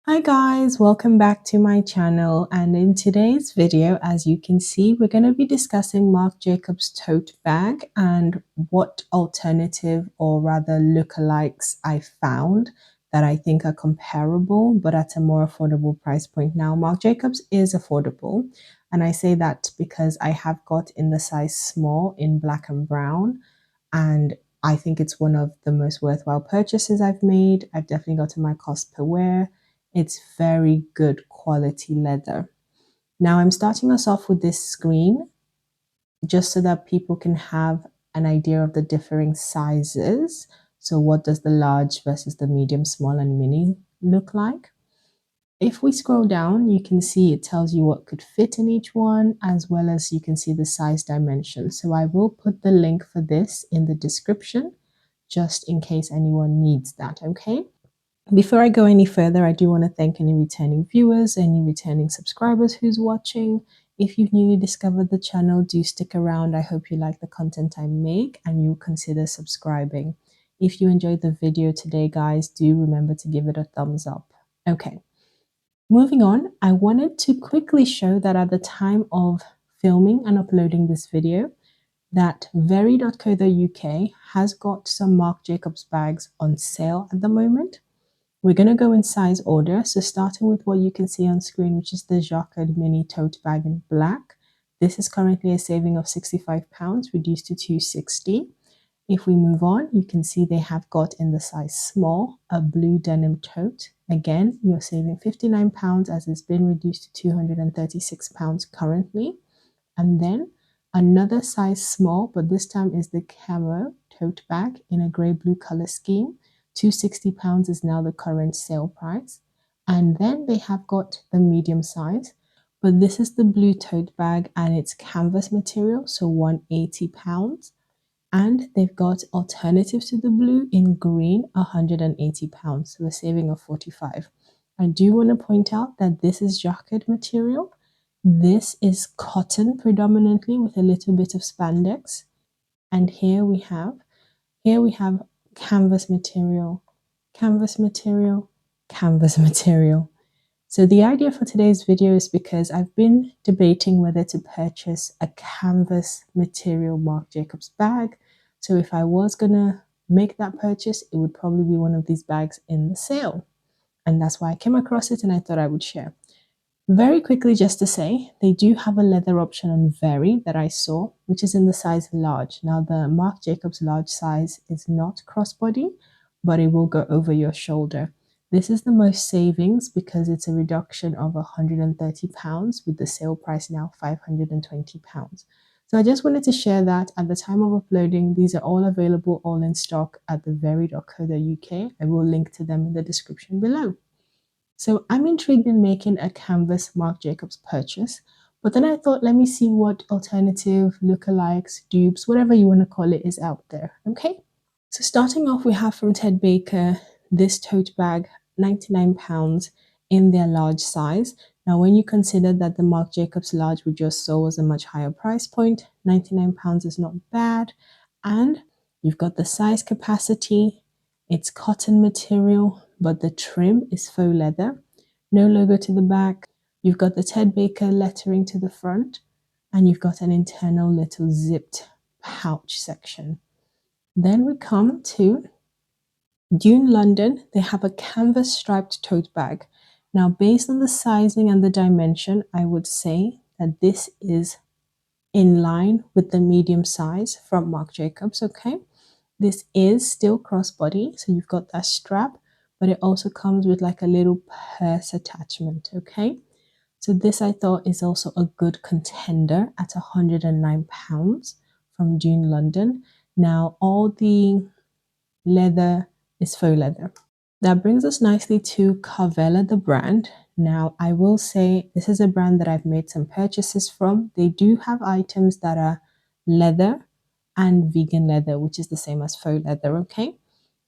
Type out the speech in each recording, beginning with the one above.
Hi guys, welcome back to my channel, and in today's video, as you can see, we're going to be discussing Marc Jacobs Tote Bag and what alternative or rather lookalikes I found that I think are comparable but at a more affordable price point. Now, Marc Jacobs is affordable, and I say that because I have got in the size small in black and brown, and I think it's one of the most worthwhile purchases I've made. I've definitely gotten my cost per wear. It's very good quality leather. Now I'm starting us off with this screen just so that people can have an idea of the differing sizes. So what does the large versus the medium, small and mini look like? If we scroll down, you can see it tells you what could fit in each one, as well as you can see the size dimension. So I will put the link for this in the description, just in case anyone needs that, okay? Before I go any further, I do want to thank any returning viewers, any returning subscribers who's watching. If you've newly discovered the channel, do stick around. I hope you like the content I make and you'll consider subscribing. If you enjoyed the video today, guys, do remember to give it a thumbs up. Okay, moving on, I wanted to quickly show that at the time of filming and uploading this video, that very.co.uk has got some Marc Jacobs bags on sale at the moment. We're going to go in size order. So starting with what you can see on screen, which is the Jacquard mini tote bag in black. This is currently a saving of £65, reduced to £260. If we move on, you can see they have got in the size small, a blue denim tote. Again, you're saving £59 as it's been reduced to £236 currently. And then another size small, but this time is the camo tote bag in a grey blue color scheme. £260 is now the current sale price. And then they have got the medium size, but this is the blue tote bag and it's canvas material, so £180. And they've got alternatives to the blue in green, £180, so a saving of 45. I do want to point out that this is jacquard material. This is cotton predominantly with a little bit of spandex. And here we have canvas material, canvas material, canvas material. So the idea for today's video is because I've been debating whether to purchase a canvas material Marc Jacobs bag. So if I was gonna make that purchase, it would probably be one of these bags in the sale. And that's why I came across it and I thought I would share. Very quickly, just to say, they do have a leather option on Very that I saw, which is in the size large. Now, the Marc Jacobs large size is not crossbody, but it will go over your shoulder. This is the most savings because it's a reduction of £130 with the sale price now £520. So I just wanted to share that at the time of uploading. These are all available, all in stock at the very.co.uk. I will link to them in the description below. So I'm intrigued in making a canvas Marc Jacobs purchase, but then I thought, let me see what alternative lookalikes, dupes, whatever you want to call it, is out there. Okay. So starting off, we have from Ted Baker this tote bag, £99 in their large size. Now, when you consider that the Marc Jacobs large we just saw was a much higher price point, £99 is not bad. And you've got the size capacity, it's cotton material, but the trim is faux leather. No logo to the back. You've got the Ted Baker lettering to the front, and you've got an internal little zipped pouch section. Then we come to Dune London. They have a canvas striped tote bag. Now, based on the sizing and the dimension, I would say that this is in line with the medium size from Marc Jacobs, okay? This is still crossbody, so you've got that strap, but it also comes with like a little purse attachment, okay? So this I thought is also a good contender at £109 from Dune London. Now, all the leather is faux leather. That brings us nicely to Carvela, the brand. Now, I will say this is a brand that I've made some purchases from. They do have items that are leather and vegan leather, which is the same as faux leather, okay?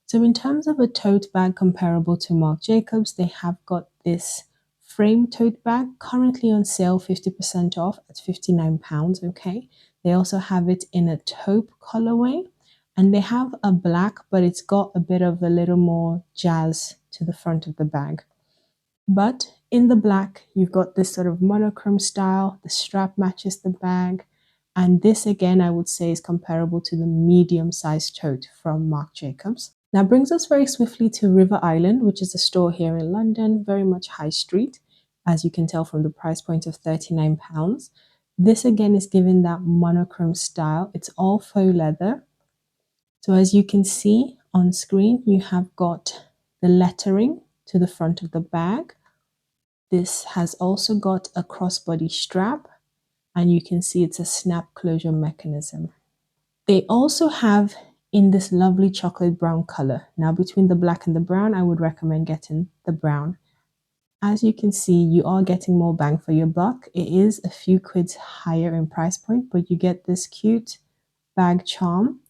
So in terms of a tote bag comparable to Marc Jacobs, they have got this frame tote bag currently on sale, 50% off at £59, okay? They also have it in a taupe colorway, and they have a black, but it's got a bit of a little more jazz to the front of the bag. But in the black, you've got this sort of monochrome style. The strap matches the bag. And this again, I would say is comparable to the medium-sized tote from Marc Jacobs. Now brings us very swiftly to River Island, which is a store here in London, very much high street, as you can tell from the price point of £39. This again is given that monochrome style. It's all faux leather. So as you can see on screen, you have got the lettering to the front of the bag. This has also got a crossbody strap, and you can see it's a snap closure mechanism. They also have in this lovely chocolate brown color. Now between the black and the brown, I would recommend getting the brown. As you can see, you are getting more bang for your buck. It is a few quids higher in price point, but you get this cute bag charm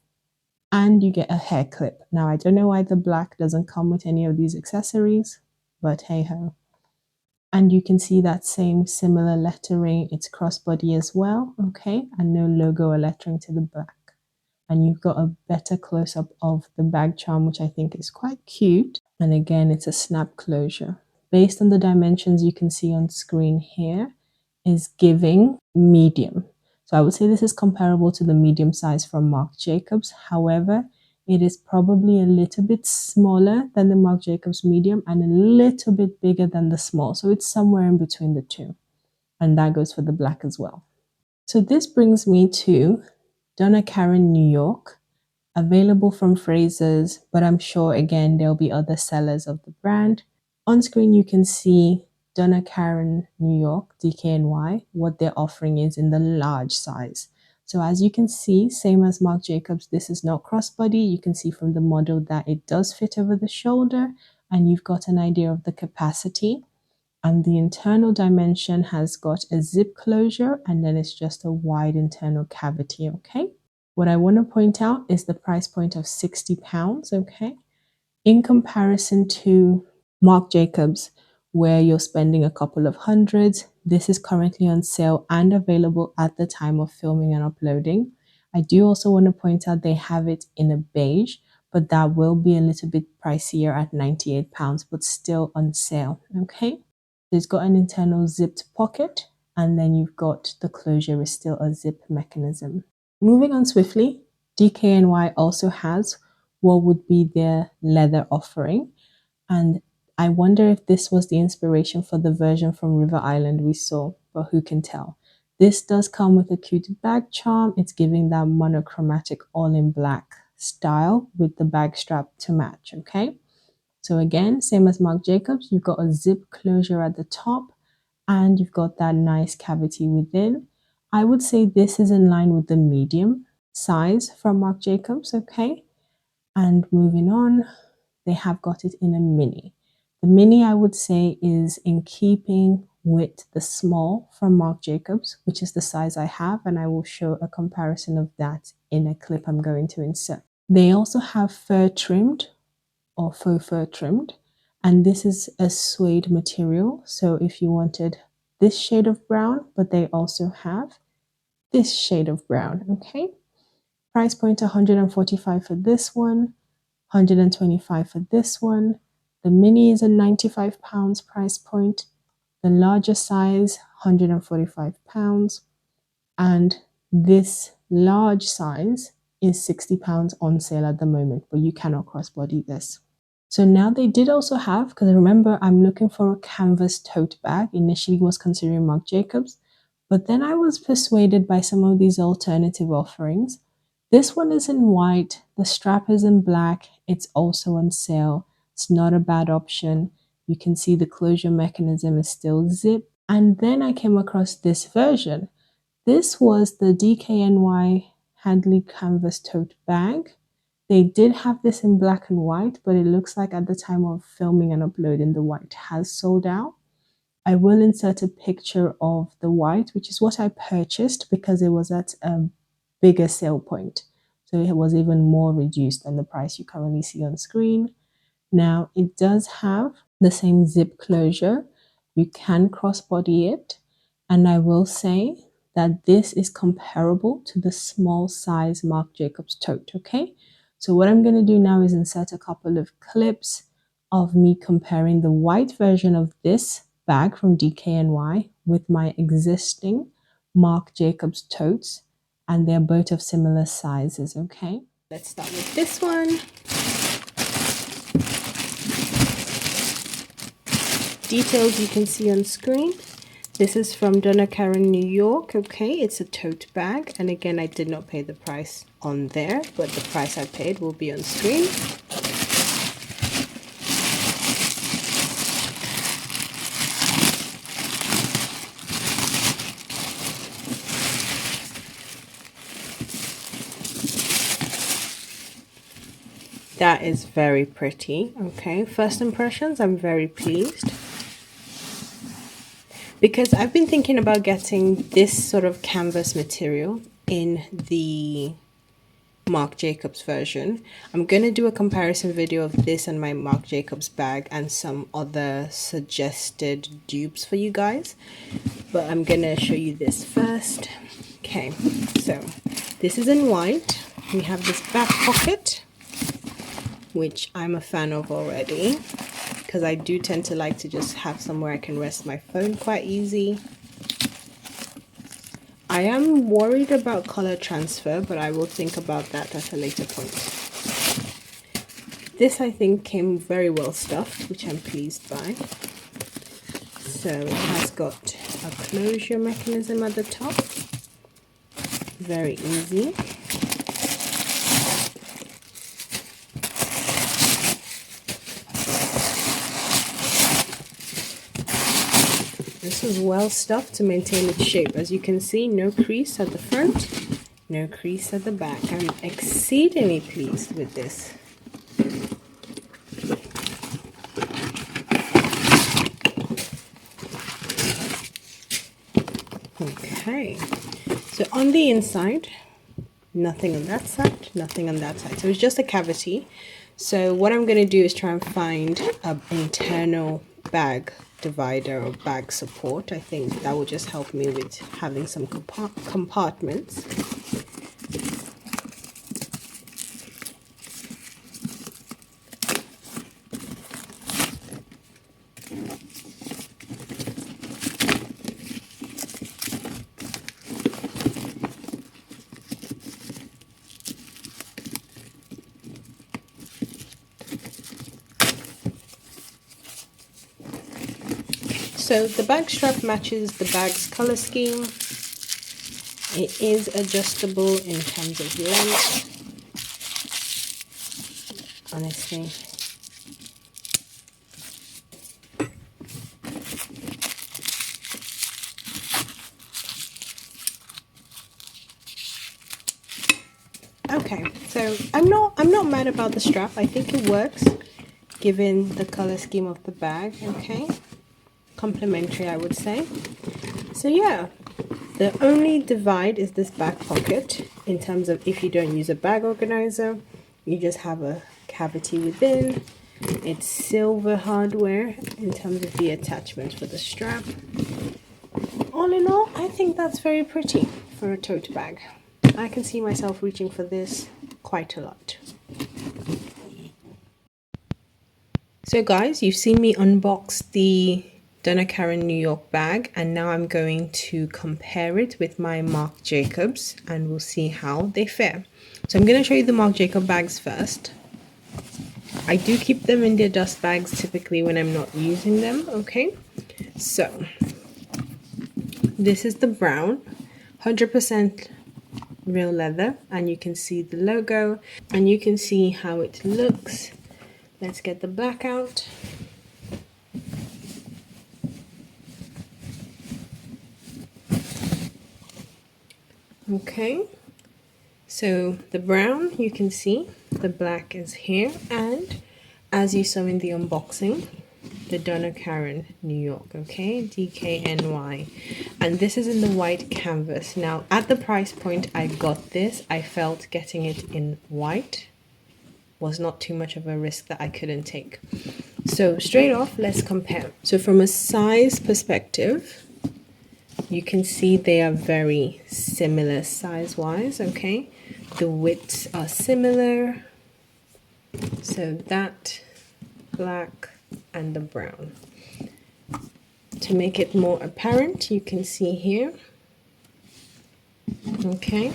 and you get a hair clip. Now, I don't know why the black doesn't come with any of these accessories, but hey ho. And you can see that same similar lettering. It's crossbody as well, okay? And no logo or lettering to the back. And you've got a better close-up of the bag charm, which I think is quite cute. And again, it's a snap closure. Based on the dimensions you can see on screen here, is giving medium. So I would say this is comparable to the medium size from Marc Jacobs. However, it is probably a little bit smaller than the Marc Jacobs medium and a little bit bigger than the small. So it's somewhere in between the two. And that goes for the black as well. So this brings me to Donna Karan New York, available from Fraser's, but I'm sure again there'll be other sellers of the brand. On screen you can see Donna Karan New York, DKNY, what they're offering is in the large size. So as you can see, same as Marc Jacobs, this is not crossbody. You can see from the model that it does fit over the shoulder, and you've got an idea of the capacity. And the internal dimension has got a zip closure, and then it's just a wide internal cavity, okay? What I want to point out is the price point of £60, okay? In comparison to Marc Jacobs, where you're spending a couple of hundreds, this is currently on sale and available at the time of filming and uploading. I do also want to point out they have it in a beige, but that will be a little bit pricier at £98, but still on sale, okay? It's got an internal zipped pocket, and then you've got the closure is still a zip mechanism. Moving on swiftly, DKNY also has what would be their leather offering. And I wonder if this was the inspiration for the version from River Island we saw, but who can tell? This does come with a cute bag charm. It's giving that monochromatic all in black style with the bag strap to match, okay? So again, same as Marc Jacobs, you've got a zip closure at the top and you've got that nice cavity within. I would say this is in line with the medium size from Marc Jacobs, okay? And moving on, they have got it in a mini. The mini, I would say, is in keeping with the small from Marc Jacobs, which is the size I have, and I will show a comparison of that in a clip I'm going to insert. They also have fur trimmed or faux fur trimmed, and this is a suede material. So if you wanted this shade of brown, but they also have this shade of brown, okay? Price point 145 for this one, 125 for this one. The mini is a £95 price point. The larger size, £145. And this large size is £60 on sale at the moment, but you cannot crossbody this. So now they did also have, because remember, I'm looking for a canvas tote bag. Initially was considering Marc Jacobs, but then I was persuaded by some of these alternative offerings. This one is in white. The strap is in black. It's also on sale. It's not a bad option. You can see the closure mechanism is still zip. And then I came across this version. This was the DKNY Handley Canvas Tote Bag. They did have this in black and white, but it looks like at the time of filming and uploading, the white has sold out. I will insert a picture of the white, which is what I purchased because it was at a bigger sale point. So it was even more reduced than the price you currently see on screen. Now, it does have the same zip closure. You can crossbody it. And I will say that this is comparable to the small size Marc Jacobs tote, okay? So what I'm going to do now is insert a couple of clips of me comparing the white version of this bag from DKNY with my existing Marc Jacobs totes, and they're both of similar sizes, okay? Let's start with this one. Details you can see on screen. This is from Donna Karan, New York, okay? It's a tote bag, and again, I did not pay the price on there, but the price I paid will be on screen. That is very pretty, okay? First impressions, I'm very pleased. Because I've been thinking about getting this sort of canvas material in the Marc Jacobs version. I'm going to do a comparison video of this and my Marc Jacobs bag and some other suggested dupes for you guys. But I'm going to show you this first. Okay, so this is in white. We have this back pocket, which I'm a fan of already, because I do tend to like to just have somewhere I can rest my phone quite easy. I am worried about color transfer, but I will think about that at a later point. This, I think, came very well stuffed, which I'm pleased by. So it has got a closure mechanism at the top. Very easy. This is well stuffed to maintain its shape. As you can see, no crease at the front, no crease at the back. I'm exceedingly pleased with this. Okay, so on the inside, nothing on that side, nothing on that side. So it's just a cavity. So what I'm going to do is try and find an internal bag divider or bag support. I think that will just help me with having some compartments. So the bag strap matches the bag's color scheme. It is adjustable in terms of length. Honestly. Okay, so I'm not mad about the strap. I think it works given the color scheme of the bag, okay? Complementary, I would say. So yeah, the only divide is this back pocket. In terms of if you don't use a bag organizer, you just have a cavity within. It's silver hardware in terms of the attachment for the strap. All in all, I think that's very pretty for a tote bag. I can see myself reaching for this quite a lot. So guys, you've seen me unbox the Donna Karan New York bag, and now I'm going to compare it with my Marc Jacobs and we'll see how they fare. So I'm going to show you the Marc Jacobs bags first. I do keep them in their dust bags typically when I'm not using them, okay? So this is the brown, 100% real leather, and you can see the logo and you can see how it looks. Let's get the black out. Okay, so the brown, you can see the black is here, and as you saw in the unboxing, the Donna Karan New York, okay, DKNY, and this is in the white canvas. Now at the price point I got this, I felt getting it in white was not too much of a risk that I couldn't take. So straight off, let's compare. So from a size perspective, you can see they are very similar size-wise, okay? The widths are similar. So that black, and the brown. To make it more apparent, you can see here, okay,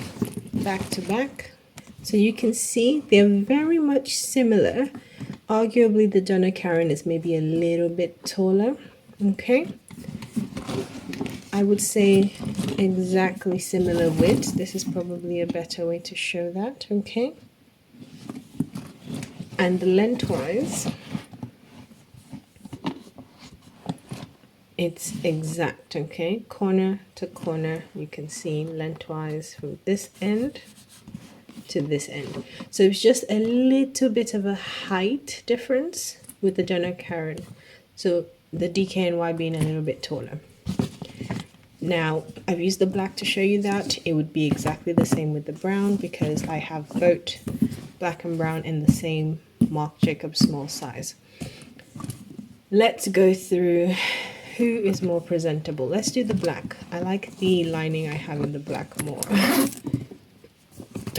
back to back. So you can see they're very much similar. Arguably the Donna Karan is maybe a little bit taller, okay. I would say exactly similar width. This is probably a better way to show that, okay. And lengthwise, it's exact, okay, corner to corner. You can see lengthwise from this end to this end. So it's just a little bit of a height difference with the Donna Karan, so the DKNY being a little bit taller. Now I've used the black to show you that it would be exactly the same with the brown, because I have both black and brown in the same Marc Jacobs small size. Let's go through who is more presentable. Let's do the black. I like the lining I have in the black more.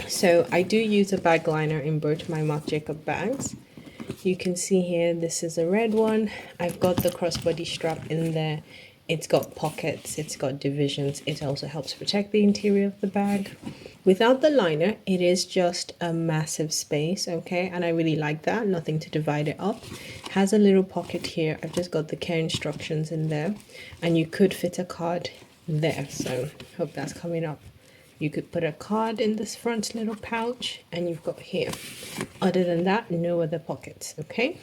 So I do use a bag liner in both my Marc Jacobs bags. You can see here, this is a red one. I've got the crossbody strap in there. It's got pockets, it's got divisions. It also helps protect the interior of the bag. Without the liner, it is just a massive space, okay? And I really like that, nothing to divide it up. Has a little pocket here. I've just got the care instructions in there, and you could fit a card there, so hope that's coming up. You could put a card in this front little pouch, and you've got here. Other than that, no other pockets, okay?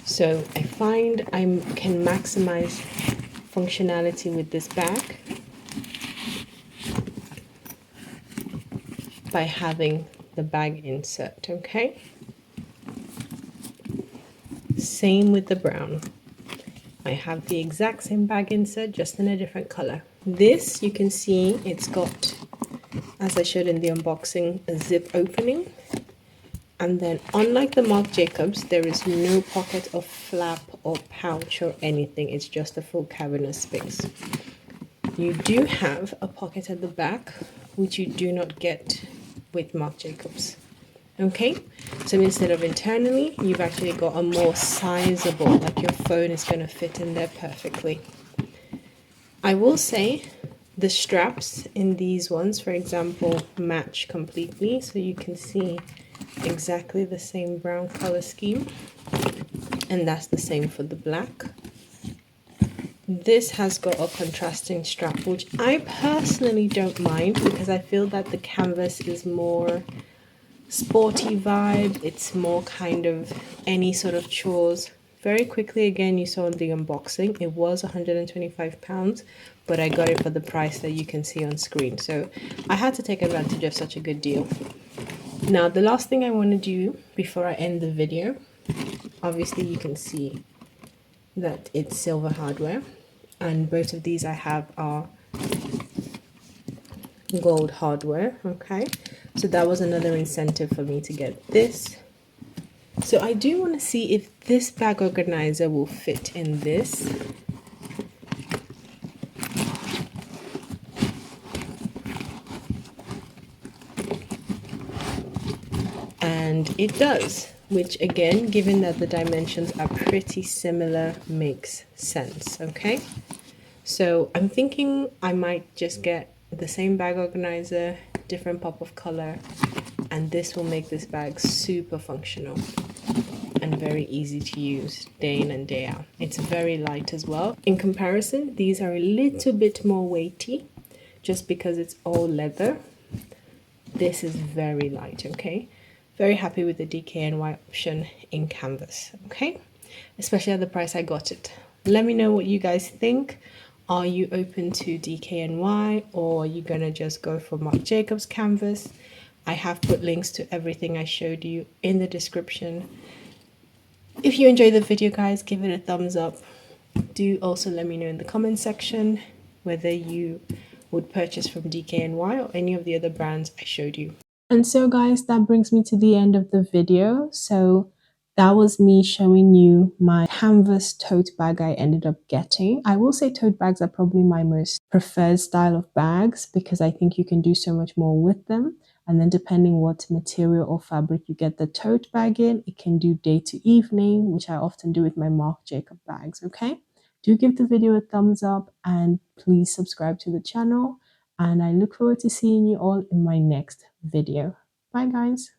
So I find I can maximize functionality with this bag by having the bag insert, okay? Same with the brown. I have the exact same bag insert, just in a different color. This, you can see, it's got, as I showed in the unboxing, a zip opening. And then, unlike the Marc Jacobs, there is no pocket or flap or pouch or anything. It's just a full cavernous space. You do have a pocket at the back, which you do not get with Marc Jacobs. Okay, so instead of internally, you've actually got a more sizable, like your phone is going to fit in there perfectly. I will say the straps in these ones, for example, match completely. So you can see exactly the same brown color scheme, and that's the same for the black. This has got a contrasting strap, which I personally don't mind, because I feel that the canvas is more sporty vibe. It's more kind of any sort of chores. Very quickly, again, you saw in the unboxing, it was £125, but I got it for the price that you can see on screen. So I had to take advantage of such a good deal. Now, the last thing I want to do before I end the video, obviously you can see that it's silver hardware, and both of these I have are gold hardware, okay? So that was another incentive for me to get this. So I do want to see if this bag organizer will fit in this. And it does, which again, given that the dimensions are pretty similar, makes sense, okay? So I'm thinking I might just get the same bag organizer, different pop of color, and this will make this bag super functional and very easy to use day in and day out. It's very light as well. In comparison, these are a little bit more weighty just because it's all leather. This is very light, okay? Very happy with the DKNY option in canvas, okay? Especially at the price I got it. Let me know what you guys think. Are you open to DKNY, or are you gonna just go for Marc Jacobs canvas? I have put links to everything I showed you in the description. If you enjoyed the video, guys, give it a thumbs up. Do also let me know in the comment section whether you would purchase from DKNY or any of the other brands I showed you. And so, guys, that brings me to the end of the video. So that was me showing you my canvas tote bag I ended up getting. I will say tote bags are probably my most preferred style of bags because I think you can do so much more with them. And then depending what material or fabric you get the tote bag in, it can do day to evening, which I often do with my Marc Jacobs bags, okay? Do give the video a thumbs up and please subscribe to the channel. And I look forward to seeing you all in my next video. Bye guys.